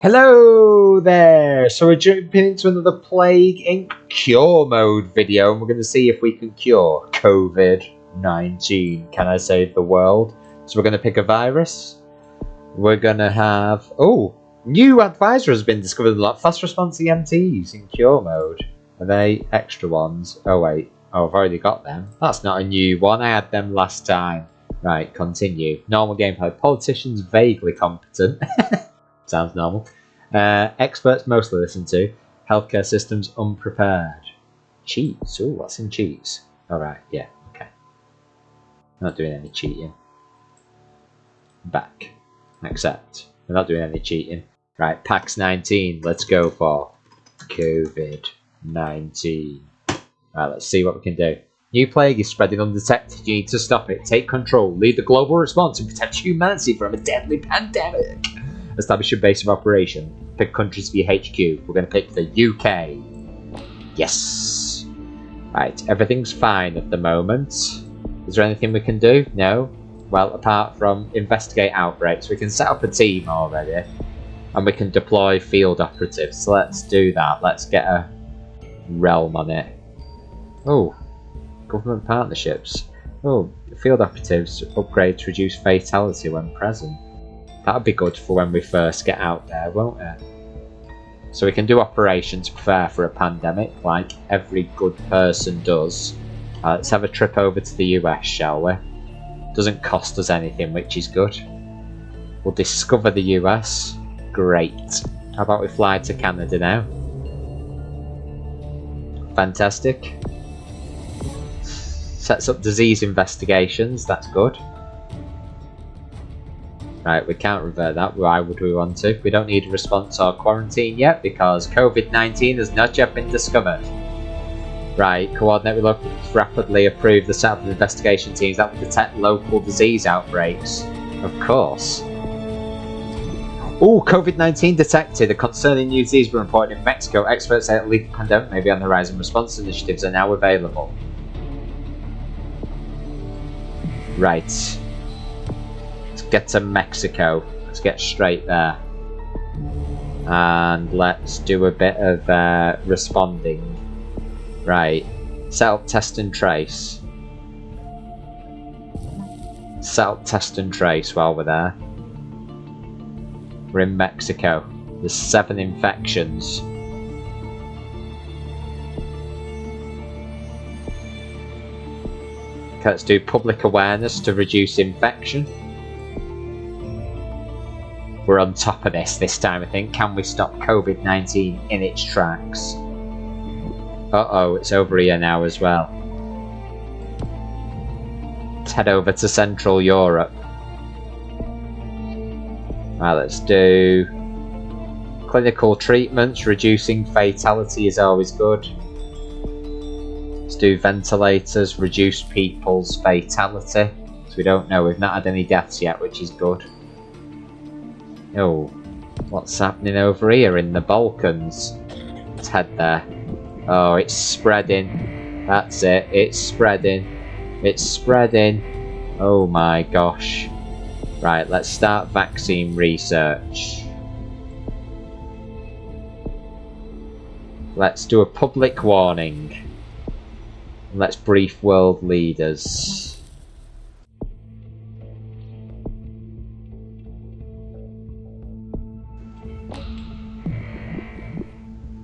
Hello there! So we're jumping into another Plague Inc. Cure Mode video, and we're going to see if we can cure COVID-19. Can I save the world? So we're going to pick a virus. We're going to have... Oh! New advisor has been discovered. A lot fast response EMTs in Cure Mode. Are they extra ones? Oh wait. Oh, I've already got them. That's not a new one. I had them last time. Right, continue. Normal gameplay. Politicians vaguely competent. Sounds normal. Experts mostly listen to. Healthcare systems unprepared. Cheats. Ooh, what's in cheats? Alright, yeah, okay. Not doing any cheating. Back. Accept. We're not doing any cheating. Right, PAX 19. Let's go for COVID-19. Right, let's see what we can do. New plague is spreading undetected. You need to stop it. Take control. Lead the global response and protect humanity from a deadly pandemic. Establish a base of operation. Pick countries for your HQ. We're going to pick the UK. Yes. Right, everything's fine at the moment. Is there anything we can do? No. Well, apart from investigate outbreaks, we can set up a team already. And we can deploy field operatives. So let's do that. Let's get a realm on it. Oh, government partnerships. Oh, field operatives upgrade to reduce fatality when present. That'll be good for when we first get out there, won't it? So we can do operations to prepare for a pandemic, like every good person does. Let's have a trip over to the US, shall we? Doesn't cost us anything, which is good. We'll discover the US. Great. How about we fly to Canada now? Fantastic. Sets up disease investigations, that's good. Right, we can't revert that. Why would we want to? We don't need a response or quarantine yet because COVID-19 has not yet been discovered. Right, coordinate with locals, rapidly approve the setup of investigation teams that will detect local disease outbreaks. Of course. Oh, COVID-19 detected. A concerning new disease been reported in Mexico. Experts say that lethal pandemic may be on the horizon. Response initiatives are now available. Right. Get to Mexico. Let's get straight there. And let's do a bit of responding. Right. Set up test and trace. Set up test and trace while we're there. We're in Mexico. There's 7 infections. Okay, let's do public awareness to reduce infection. We're on top of this time, I think. Can we stop COVID-19 in its tracks? Uh-oh, it's over here now as well. Let's head over to Central Europe. Right, let's do clinical treatments. Reducing fatality is always good. Let's do ventilators. Reduce people's fatality. So we don't know. We've not had any deaths yet, which is good. Oh, what's happening over here in the Balkans? Let's head there. Oh, it's spreading. That's it. It's spreading. It's spreading. Oh my gosh. Right, let's start vaccine research. Let's do a public warning. Let's brief world leaders.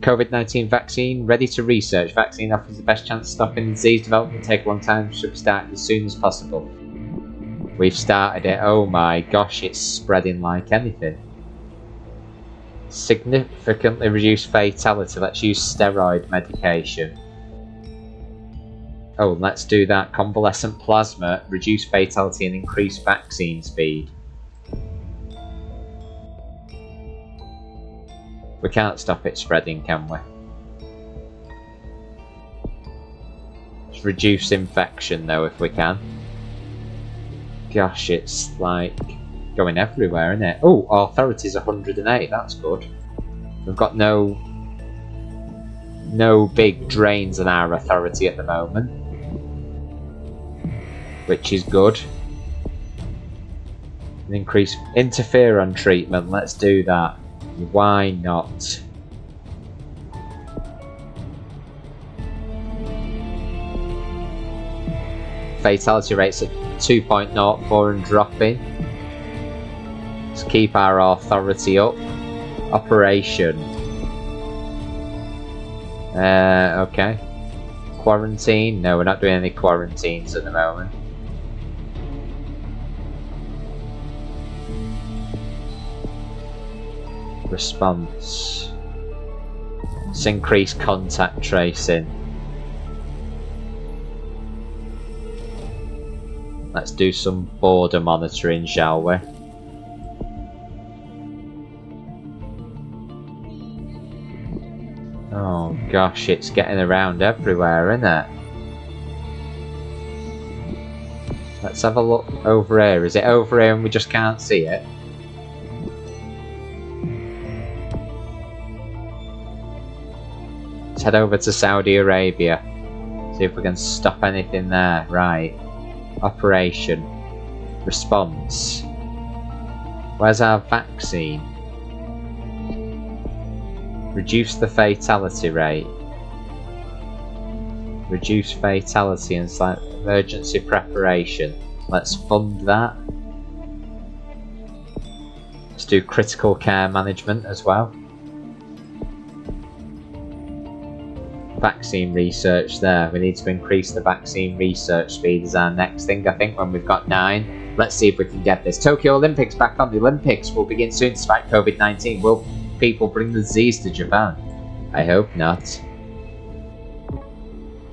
COVID-19 vaccine ready to research. Vaccine offers the best chance of stopping disease development. Take a long time. Should start as soon as possible. We've started it. Oh my gosh, it's spreading like anything. Significantly reduce fatality. Let's use steroid medication. Oh, let's do that. Convalescent plasma. Reduce fatality and increase vaccine speed. We can't stop it spreading, can we? Let's reduce infection though if we can. Gosh, it's like going everywhere, isn't it? Oh, authority's 108, that's good. We've got no big drains in our authority at the moment. Which is good. Increase interferon treatment, let's do that. Why not? Fatality rates at 2.04 and dropping. Let's keep our authority up. Operation. Okay. Quarantine? No, we're not doing any quarantines at the moment. Response. Let's increase contact tracing. Let's do some border monitoring, shall we? Oh gosh, it's getting around everywhere, isn't it? Let's have a look over here. Is it over here and we just can't see it? Let's head over to Saudi Arabia. See if we can stop anything there. Right. Operation. Response. Where's our vaccine? Reduce the fatality rate. Reduce fatality and emergency preparation. Let's fund that. Let's do critical care management as well. Vaccine research there. We need to increase the vaccine research speed as our next thing, I think, when we've got 9. Let's see if we can get this. Tokyo Olympics back on. The Olympics will begin soon despite COVID-19. Will people bring the disease to Japan? I hope not.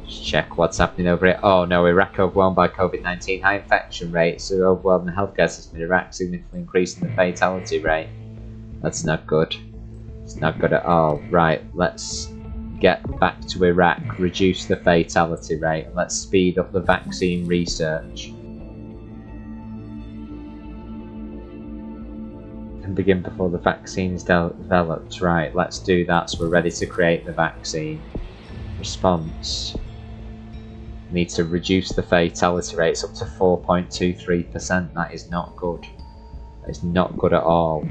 Just check what's happening over here. Oh no, Iraq overwhelmed by COVID-19. High infection rates are overwhelming the healthcare system in Iraq, significantly increasing the fatality rate. That's not good. It's not good at all. Right, let's get back to Iraq. Reduce the fatality rate. Let's speed up the vaccine research. Can begin before the vaccine is developed. Right, let's do that so we're ready to create the vaccine. Response. Need to reduce the fatality rates up to 4.23%. That is not good. That is not good at all.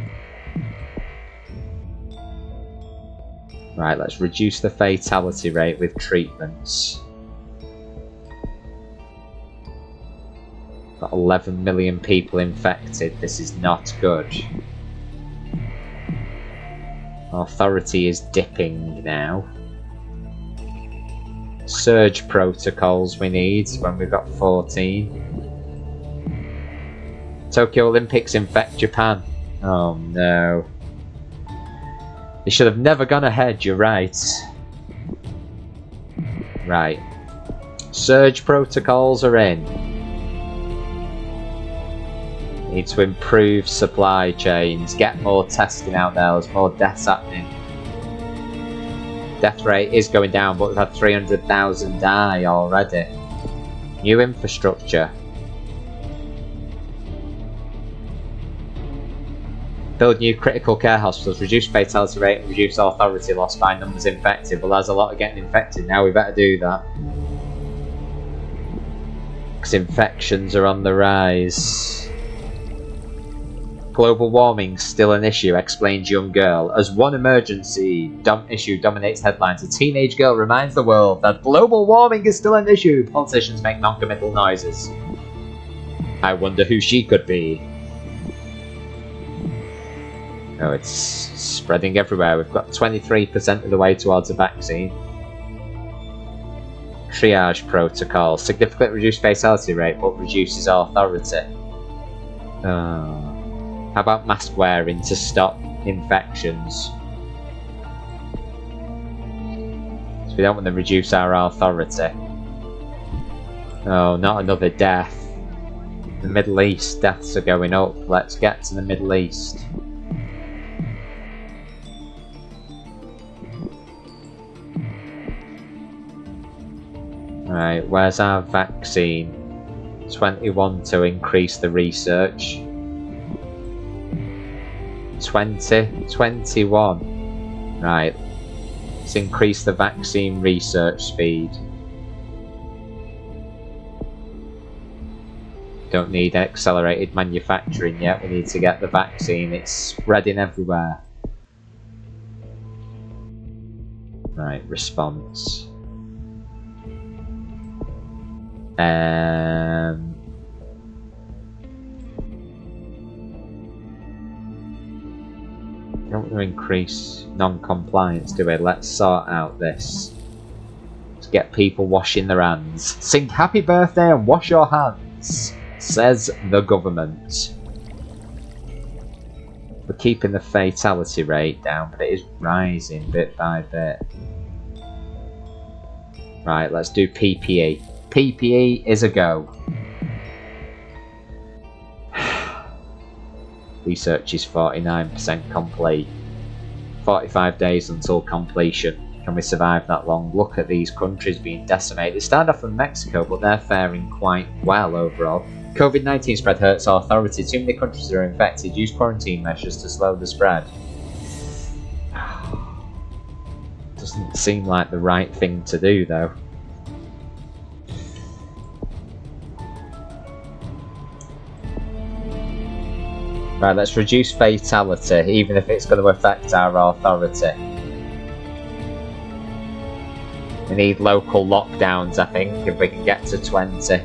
Right, let's reduce the fatality rate with treatments. Got 11 million people infected. This is not good. Authority is dipping now. Surge protocols we need when we've got 14. Tokyo Olympics infect Japan. Oh no. They should have never gone ahead, you're right. Right. Surge protocols are in. Need to improve supply chains, get more testing out there, there's more deaths happening. Death rate is going down, but we've had 300,000 die already. New infrastructure. Build new critical care hospitals, reduce fatality rate, and reduce authority loss by numbers infected. Well, there's a lot of getting infected now, we better do that. Because infections are on the rise. Global warming still an issue, explains young girl. As one emergency issue dominates headlines, a teenage girl reminds the world that global warming is still an issue. Politicians make non-committal noises. I wonder who she could be. Oh, it's spreading everywhere. We've got 23% of the way towards a vaccine. Triage protocol. Significantly reduced fatality rate, but reduces authority. How about mask wearing to stop infections? So we don't want to reduce our authority. Oh, not another death. The Middle East, deaths are going up. Let's get to the Middle East. Right, where's our vaccine? 21 to increase the research. 20, 21. Right, let's increase the vaccine research speed. Don't need accelerated manufacturing yet, we need to get the vaccine, it's spreading everywhere. Right, response. Don't want to increase non-compliance, do we? Let's sort out this. Let's get people washing their hands. Sing happy birthday and wash your hands, says the government. We're keeping the fatality rate down, but it is rising bit by bit. Right, let's do PPE. PPE is a go. Research is 49% complete. 45 days until completion. Can we survive that long? Look at these countries being decimated. They start off from Mexico, but they're faring quite well overall. COVID-19 spread hurts our authority. Too many countries are infected. Use quarantine measures to slow the spread. Doesn't seem like the right thing to do, though. Right, let's reduce fatality, even if it's going to affect our authority. We need local lockdowns, I think, if we can get to 20.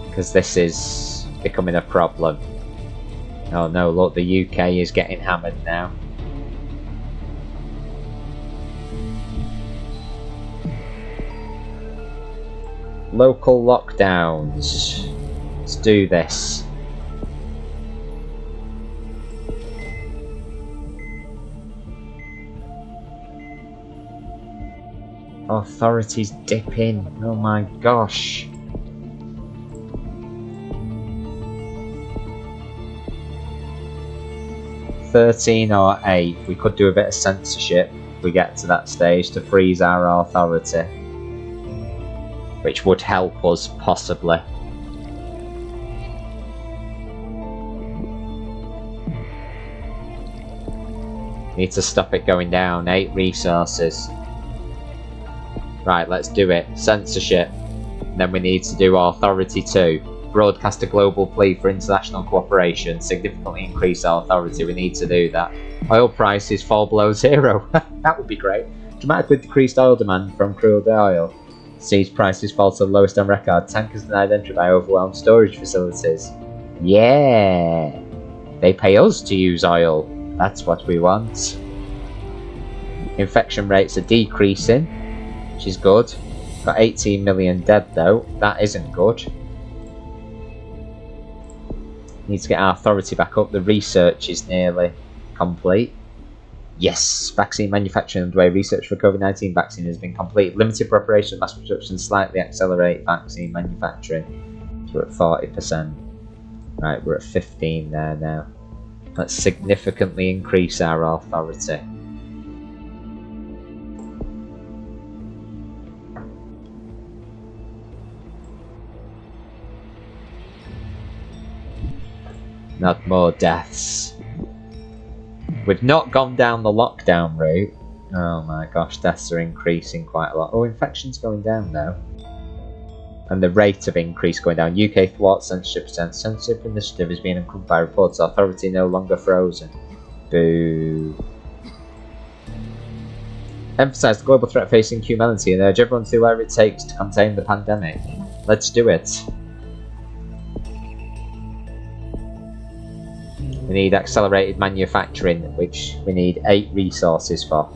Because this is becoming a problem. Oh no, look, the UK is getting hammered now. Local lockdowns. Let's do this. Authorities dip in. Oh my gosh. $13 or $8. We could do a bit of censorship if we get to that stage to freeze our authority, which would help us possibly. Need to stop it going down. 8 resources. Right, let's do it. Censorship. And then we need to do Authority 2. Broadcast a global plea for international cooperation. Significantly increase our authority. We need to do that. Oil prices fall below 0. That would be great. Dramatically decreased oil demand from crude oil. Sees prices fall to the lowest on record. Tankers denied entry by overwhelmed storage facilities. Yeah! They pay us to use oil. That's what we want. Infection rates are decreasing, which is good. Got 18 million dead though. That isn't good. Need to get our authority back up. The research is nearly complete. Yes! Vaccine manufacturing underway. Research for COVID-19 vaccine has been complete. Limited preparation, mass production, slightly accelerate vaccine manufacturing. So we're at 40%. Right, we're at 15 there now. Let's significantly increase our authority. Not more deaths. We've not gone down the lockdown route. Oh my gosh, deaths are increasing quite a lot. Oh, infection's going down now. And the rate of increase going down. UK thwarts censorship percent. Censorship initiative is being uncovered by reports. Authority no longer frozen. Boo. Emphasise the global threat facing humanity and urge everyone to do whatever it takes to contain the pandemic. Let's do it. We need accelerated manufacturing, which we need 8 resources for.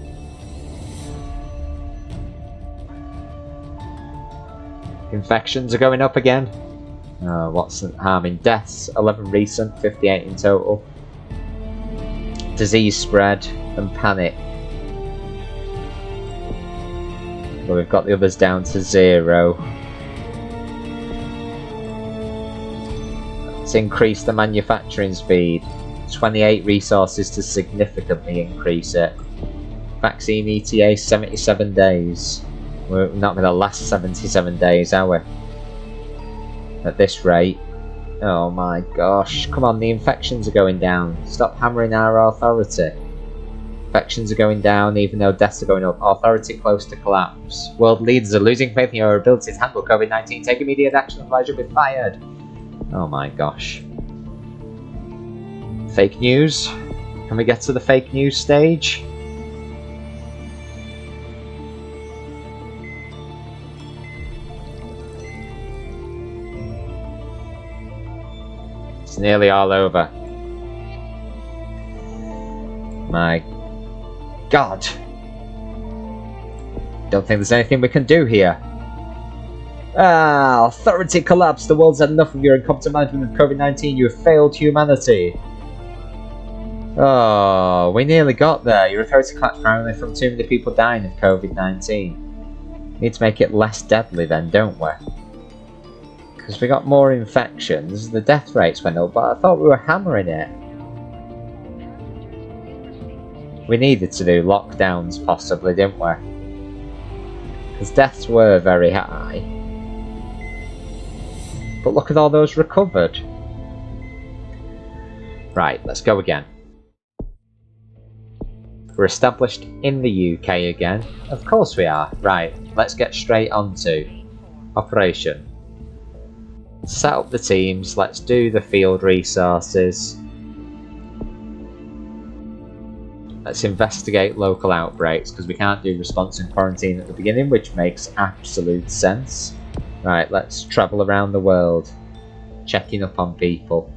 Infections are going up again. What's harming? Deaths, 11 recent, 58 in total. Disease spread and panic. But we've got the others down to 0. Let's increase the manufacturing speed. 28 resources to significantly increase it. Vaccine ETA 77 days. We're not going to last 77 days, are we? At this rate. Oh my gosh. Come on, the infections are going down. Stop hammering our authority. Infections are going down even though deaths are going up. Authority close to collapse. World leaders are losing faith in your ability to handle COVID-19. Take immediate action, otherwise you'll be fired. Oh my gosh. Fake news? Can we get to the fake news stage? It's nearly all over. My God. Don't think there's anything we can do here. Ah, authority collapsed. The world's had enough of your incompetent management of COVID-19. You have failed humanity. Oh, we nearly got there. Your authority collapsed primarily from too many people dying of COVID-19. Need to make it less deadly then, don't we? Because we got more infections, the death rates went up, but I thought we were hammering it. We needed to do lockdowns possibly, didn't we? Because deaths were very high. But look at all those recovered. Right, let's go again. We're established in the UK again. Of course we are. Right, let's get straight on to operation. Set up the teams, let's do the field resources. Let's investigate local outbreaks, because we can't do response and quarantine at the beginning, which makes absolute sense. Right, let's travel around the world, checking up on people.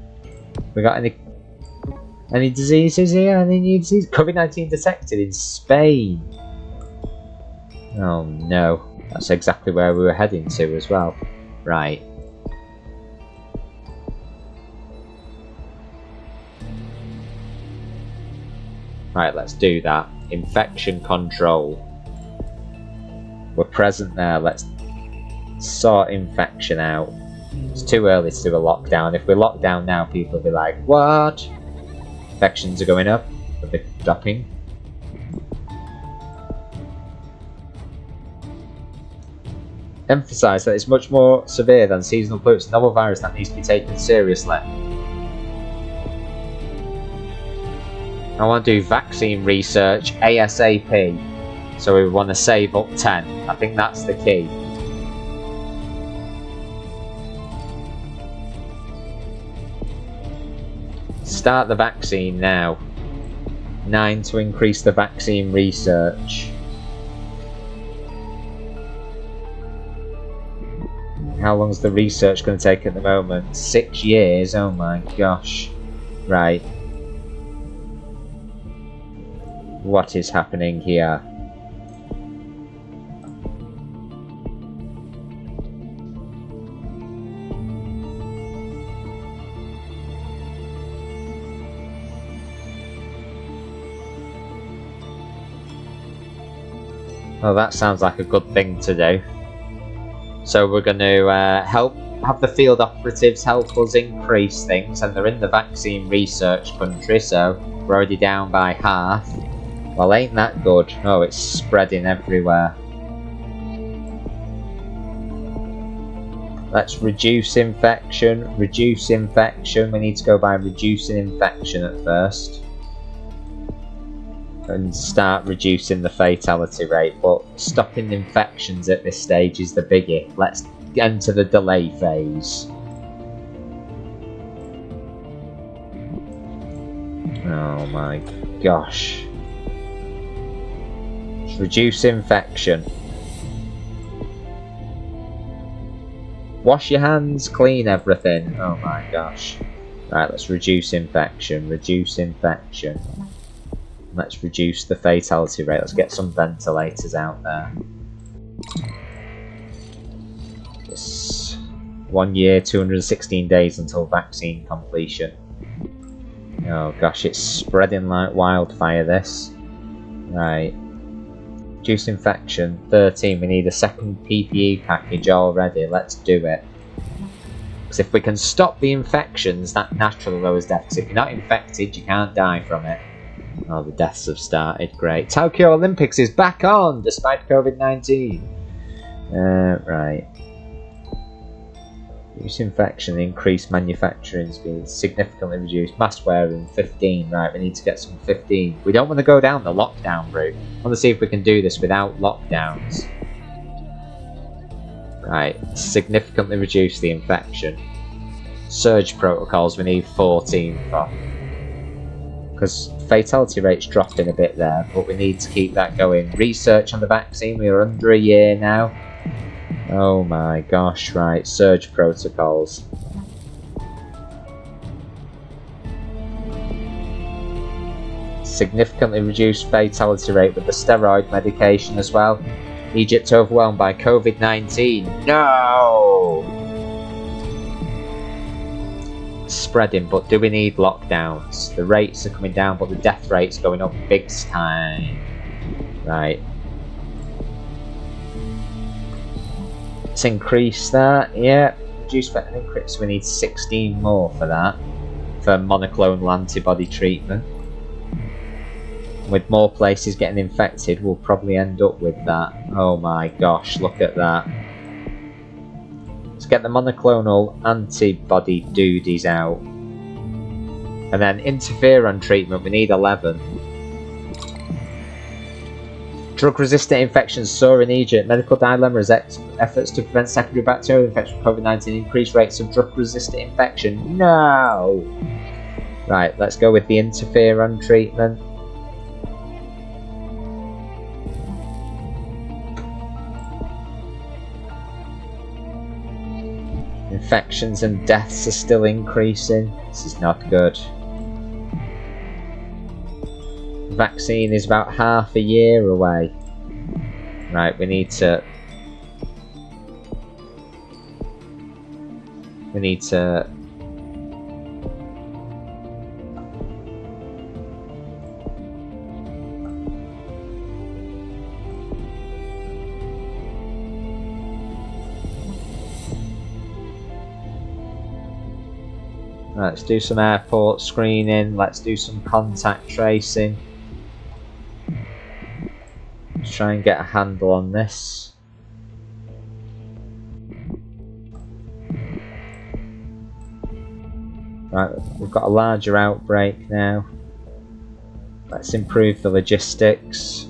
We got any diseases here? Any new disease? COVID-19 detected in Spain. Oh no, that's exactly where we were heading to as well. Right. Right, let's do that. Infection control. We're present there. Let's sort infection out. It's too early to do a lockdown. If we lock down now, people will be like, what? Infections are going up. They're dropping. Emphasise that it's much more severe than seasonal flu. It's a novel virus that needs to be taken seriously. I want to do vaccine research ASAP, so we want to save up 10. I think that's the key. Start the vaccine now. 9 to increase the vaccine research. How long is the research going to take at the moment? 6 years? Oh my gosh. Right. What is happening here? Well, that sounds like a good thing to do. So we're going to have the field operatives help us increase things, and they're in the vaccine research country, so we're already down by half. Well, ain't that good? Oh, it's spreading everywhere. Let's reduce infection. Reduce infection. We need to go by reducing infection at first. And start reducing the fatality rate. But stopping infections at this stage is the biggie. Let's enter the delay phase. Oh my gosh. Reduce infection. Wash your hands, clean everything. Oh my gosh. Right, let's reduce infection. Reduce infection. Let's reduce the fatality rate. Let's get some ventilators out there. It's 1 year, 216 days until vaccine completion. Oh gosh, it's spreading like wildfire, this. Right. Reduce infection. 13. We need a second PPE package already. Let's do it. Because if we can stop the infections, that naturally lowers deaths. If you're not infected, you can't die from it. Oh, the deaths have started. Great. Tokyo Olympics is back on despite COVID-19. Right. Reduce infection, increase manufacturing speed, significantly reduce mask wearing, 15. Right, we need to get some 15. We don't want to go down the lockdown route. I want to see if we can do this without lockdowns. Right, significantly reduce the infection. Surge protocols, we need 14 for. Because fatality rate's dropping a bit there, but we need to keep that going. Research on the vaccine, we are under a year now. Oh my gosh, right, surge protocols. Significantly reduced fatality rate with the steroid medication as well. Egypt overwhelmed by COVID-19. No! Spreading, but do we need lockdowns? The rates are coming down, but the death rate's going up big time. Right. Let's increase that. Yeah. Reduce and increase. We need 16 more for that. For monoclonal antibody treatment. With more places getting infected, we'll probably end up with that. Oh my gosh, look at that. Let's get the monoclonal antibody duties out. And then interferon treatment, we need 11. Drug-resistant infections soar in Egypt. Medical dilemma as efforts to prevent secondary bacterial infection from COVID-19 increase rates of drug-resistant infection. No! Right, let's go with the interferon treatment. Infections and deaths are still increasing. This is not good. Vaccine is about half a year away. Right, we need to let's do some airport screening, let's do some contact tracing. Let's try and get a handle on this. Right, we've got a larger outbreak now. Let's improve the logistics.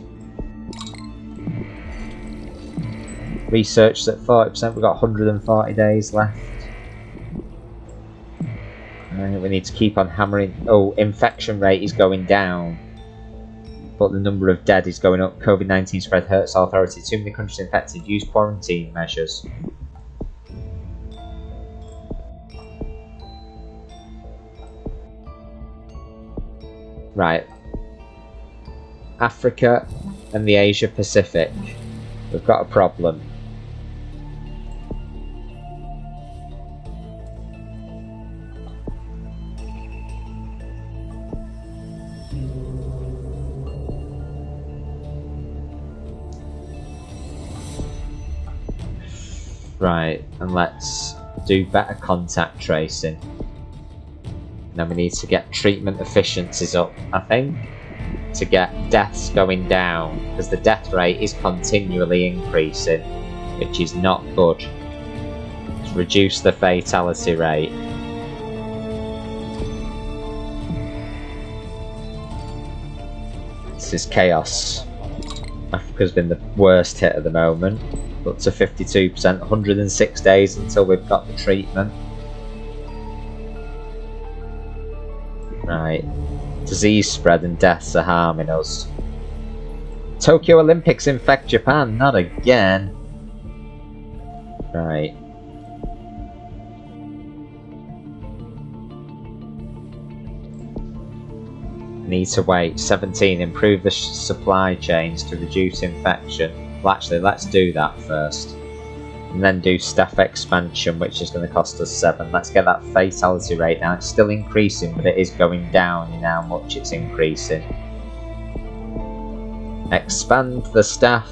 Research's at 40%, we've got 140 days left. We need to keep on hammering. Oh, infection rate is going down, but the number of dead is going up. COVID-19 spread hurts authority. Too many countries infected. Use quarantine measures. Right. Africa and the Asia Pacific. We've got a problem. Right, and let's do better contact tracing. Then we need to get treatment efficiencies up, I think, to get deaths going down, because the death rate is continually increasing, which is not good. Let's reduce the fatality rate. This is chaos. Africa's been the worst hit at the moment. Up to 52%, 106 days until we've got the treatment. Right. Disease spread and deaths are harming us. Tokyo Olympics infect Japan, not again. Right. Need to wait. 17. Improve the supply chains to reduce infection. Well, actually, let's do that first. And then do staff expansion, which is going to cost us 7. Let's get that fatality rate down. It's still increasing, but it is going down in how much it's increasing. Expand the staff.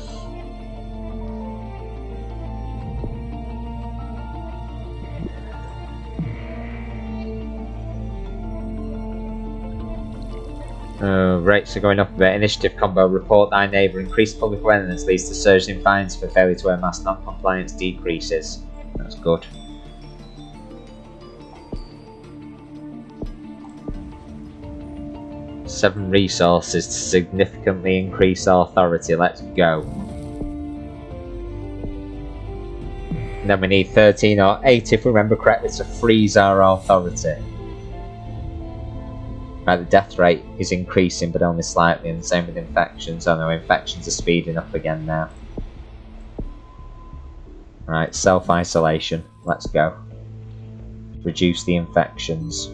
Rates are going up a bit. Initiative combo. Report thy neighbour. Increased public awareness leads to surge in fines for failure to wear mask. Non-compliance decreases. That's good. Seven resources to significantly increase authority. Let's go. And then we need 13 or 8, if we remember correctly, to freeze our authority. Right, the death rate is increasing, but only slightly, and the same with infections. Oh no, infections are speeding up again now. Right, self-isolation. Let's go. Reduce the infections.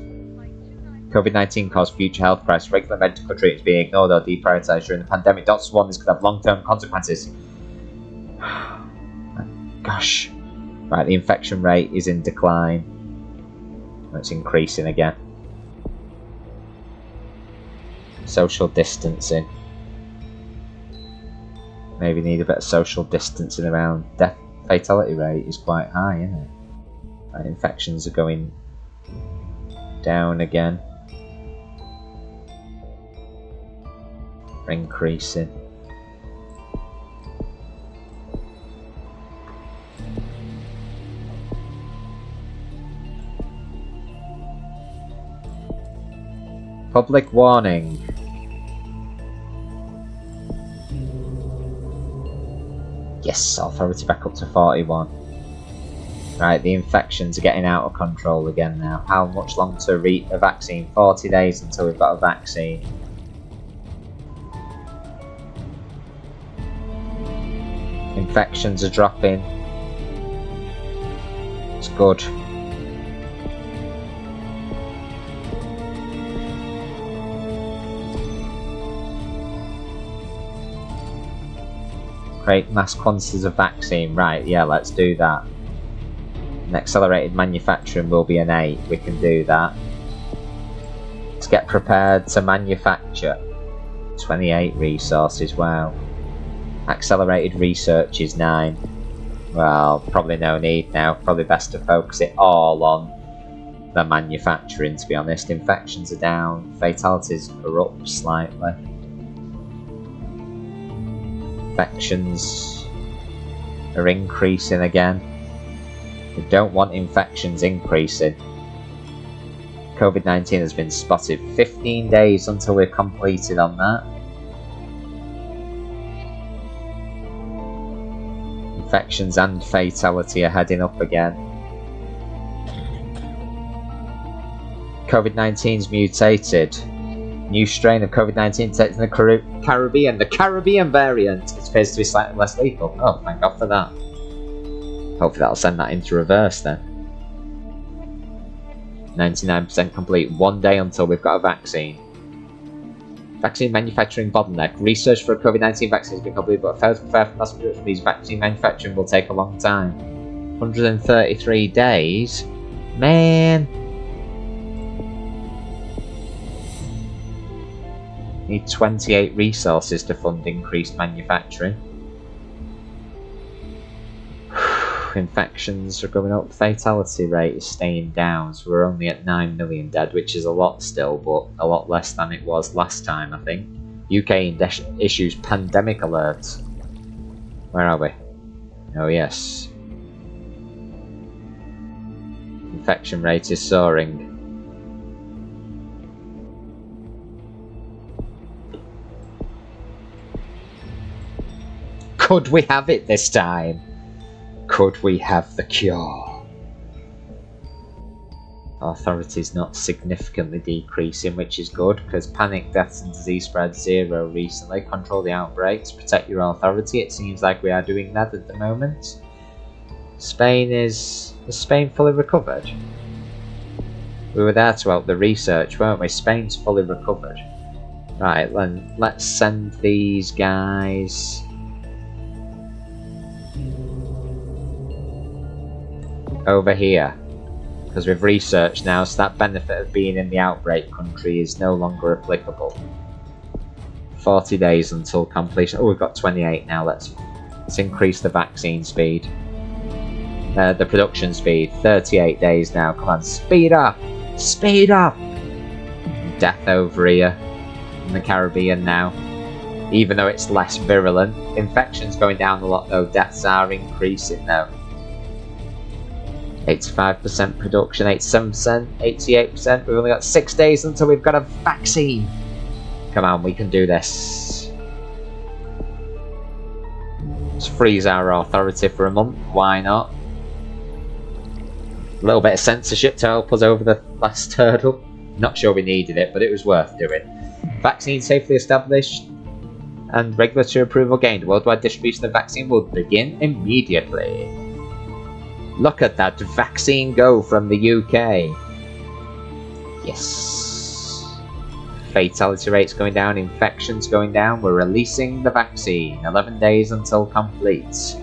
COVID-19 caused future health crisis. Regular medical treatments being ignored or deprioritised during the pandemic. Doctors warn this could have long-term consequences. Gosh. Right, the infection rate is in decline. It's increasing again. Social distancing. Maybe need a bit of social distancing around. Death fatality rate is quite high, isn't it? Right, infections are going down again. Increasing. Public warning. Yes, authority back up to 41. Right, the infections are getting out of control again now. How much longer to reach a vaccine? 40 days until we've got a vaccine. Infections are dropping. It's good. Create mass quantities of vaccine. Right, yeah, let's do that. And accelerated manufacturing will be an 8. We can do that. Let's get prepared to manufacture. 28 resources, wow. Accelerated research is 9. Well, probably no need now. Probably best to focus it all on the manufacturing, to be honest. Infections are down. Fatalities are up slightly. Infections are increasing again. We don't want infections increasing. COVID-19 has been spotted. 15 days until we're completed on that. Infections and fatality are heading up again. COVID-19's mutated. New strain of COVID-19 detected in the Caribbean. The Caribbean variant. It appears to be slightly less lethal. Oh, thank God for that. Hopefully that'll send that into reverse then. 99% complete. 1 day until we've got a vaccine. Vaccine manufacturing bottleneck. Research for a COVID-19 vaccine has been completed, but failed to prepare for mass production. These vaccine manufacturing will take a long time. 133 days? Man! Need 28 resources to fund increased manufacturing. Infections are going up. Fatality rate is staying down, so we're only at 9 million dead, which is a lot still, but a lot less than it was last time, I think. UK issues pandemic alerts. Where are we? Oh yes. Infection rate is soaring. Could we have it this time? Could we have the cure? Authorities not significantly decreasing, which is good, because panic, deaths and disease spread 0 recently. Control the outbreaks, protect your authority. It seems like we are doing that at the moment. Spain is Spain fully recovered? We were there to help the research, weren't we? Spain's fully recovered. Right, then let's send these guys over here, because we've researched now, so that benefit of being in the outbreak country is no longer applicable. 40 days until completion. Oh, we've got 28 now. Let's increase the vaccine speed. The production speed. 38 days now. Come on, speed up! Speed up! Death over here in the Caribbean now. Even though it's less virulent. Infections going down a lot though. Deaths are increasing though. 85% production, 87%, 88%. We've only got 6 days until we've got a vaccine. Come on, we can do this. Let's freeze our authority for a month. Why not? A little bit of censorship to help us over the last hurdle. Not sure we needed it, but it was worth doing. Vaccine safely established and regulatory approval gained. Worldwide distribution of the vaccine will begin immediately. Look at that vaccine go from the UK. Yes. Fatality rates going down, infections going down. We're releasing the vaccine. 11 days until complete.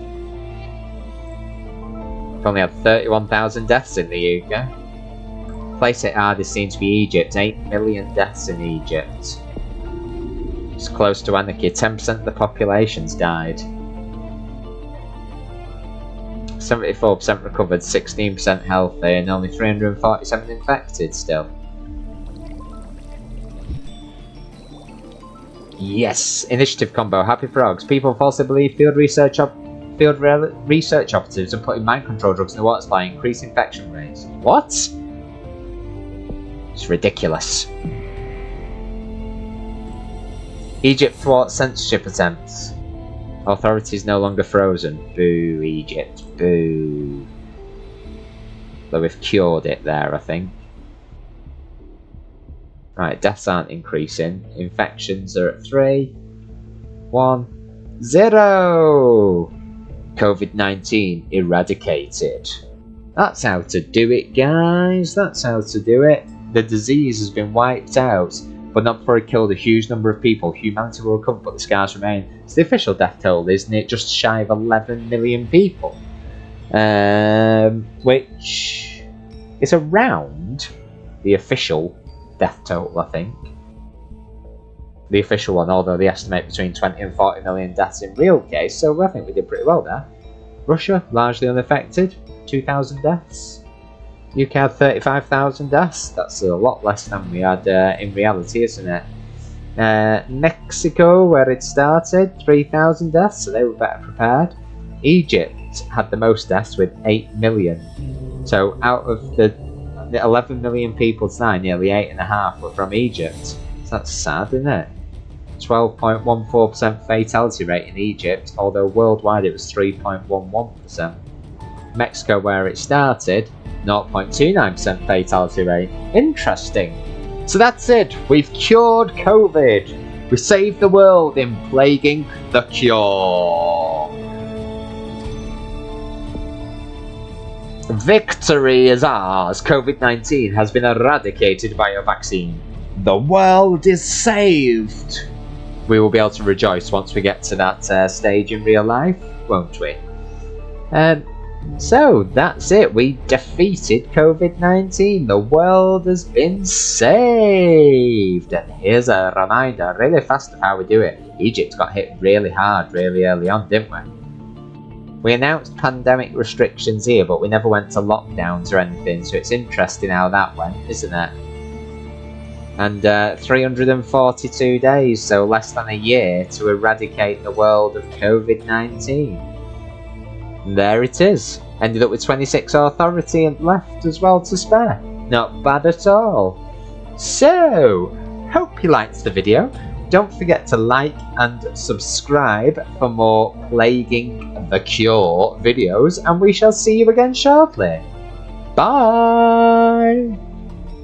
We've only had 31,000 deaths in the UK. Place it hardest seems to be Egypt. 8 million deaths in Egypt. It's close to anarchy. 10% of the population's died. 74% recovered, 16% healthy, and only 347 infected still. Yes! Initiative combo, happy frogs. People falsely believe field research operatives are putting mind control drugs in the water supply, increase infection rates. What? It's ridiculous. Egypt thwarts censorship attempts. Authorities no longer frozen. Boo, Egypt. Boo. Though we've cured it there, I think. Right, deaths aren't increasing. Infections are at 3, 1, 0! COVID-19 eradicated. That's how to do it, guys. That's how to do it. The disease has been wiped out, but not before it killed a huge number of people. Humanity will recover, but the scars remain. It's the official death toll, isn't it? Just shy of 11 million people. Which is around the official death total, I think. The official one, although they estimate between 20 and 40 million deaths in real case, so I think we did pretty well there. Russia, largely unaffected, 2,000 deaths. UK had 35,000 deaths. That's a lot less than we had in reality, isn't it? Mexico, where it started, 3,000 deaths, so they were better prepared. Egypt had the most deaths with 8 million. So out of the 11 million people tonight, nearly 8.5 were from Egypt. So that's sad, isn't it? 12.14% fatality rate in Egypt, although worldwide it was 3.11%. Mexico, where it started, 0.29% fatality rate. Interesting. So that's it. We've cured COVID. We saved the world in plaguing the cure. Victory is ours. COVID-19 has been eradicated by a vaccine. The world is saved. We will be able to rejoice once we get to that stage in real life, won't we? So that's it. We defeated COVID-19. The world has been saved. And here's a reminder, really fast, of how we do it. Egypt got hit really hard, really early on, didn't we? We announced pandemic restrictions here, but we never went to lockdowns or anything, so it's interesting how that went, isn't it? And 342 days, so less than a year, to eradicate the world of COVID-19. There it is. Ended up with 26 authority and left as well to spare. Not bad at all. So, hope you liked the video. Don't forget to like and subscribe for more Plaguing the Cure videos, and we shall see you again shortly. Bye!